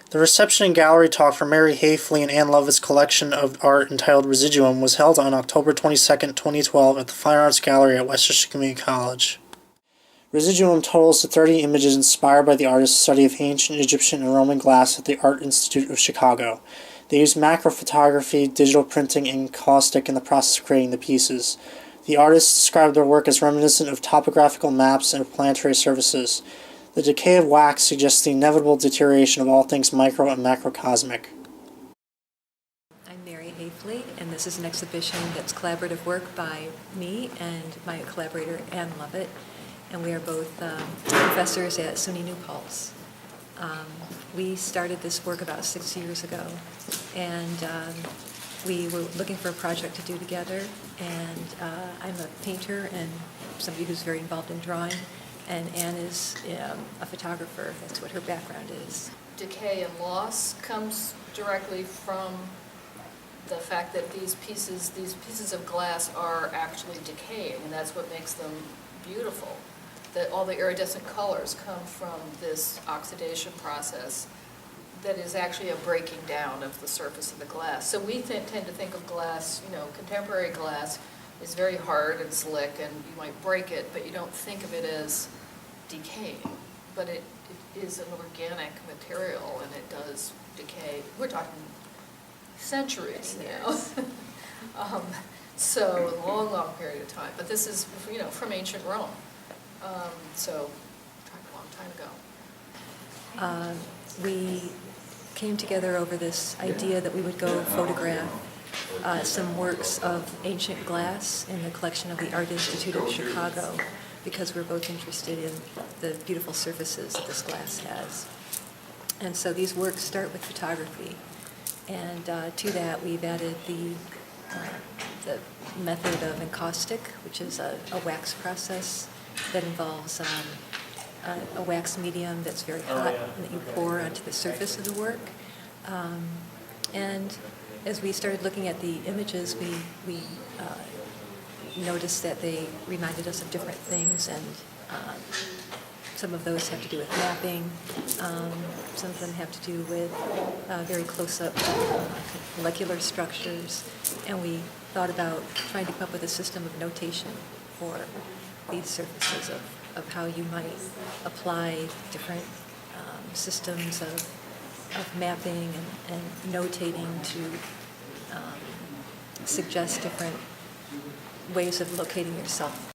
The reception and gallery talk for Mary Hafley and Ann Lovett's collection of art entitled Residuum was held on October 22, 2012 at the Fine Arts Gallery at Westchester Community College. Residuum totals to 30 images inspired by the artist's study of ancient Egyptian and Roman glass at the Art Institute of Chicago. They used macro photography, digital printing, and caustic in the process of creating the pieces. The artists described their work as reminiscent of topographical maps and of planetary surfaces. The decay of wax suggests the inevitable deterioration of all things micro and macrocosmic. I'm Mary Hafley, and this is an exhibition that's collaborative work by me and my collaborator Ann Lovett, and we are both professors at SUNY New Paltz. We started this work about 6 years ago, and we were looking for a project to do together, and I'm a painter and somebody who's very involved in drawing, and Anne is a photographer. That's what her background is. Decay and loss comes directly from the fact that these pieces of glass are actually decaying, and that's what makes them beautiful. That all the iridescent colors come from this oxidation process that is actually a breaking down of the surface of the glass. So we tend to think of glass, contemporary glass is very hard and slick, and you might break it, but you don't think of it as decaying. But it is an organic material, and it does decay. We're talking centuries now. So a long, long period of time. But this is, from ancient Rome. So a long time ago. We came together over this idea that we would go photograph some works of ancient glass in the collection of the Art Institute of Chicago, because we're both interested in the beautiful surfaces that this glass has. And so these works start with photography, and to that we've added the method of encaustic, which is a wax process that involves a wax medium that's very hot and that you pour onto the surface of the work. And as we started looking at the images, we noticed that they reminded us of different things, and some of those have to do with mapping. Some of them have to do with very close-up molecular structures, and we thought about trying to come up with a system of notation for these surfaces of how you might apply different systems of mapping and notating to suggest different ways of locating yourself.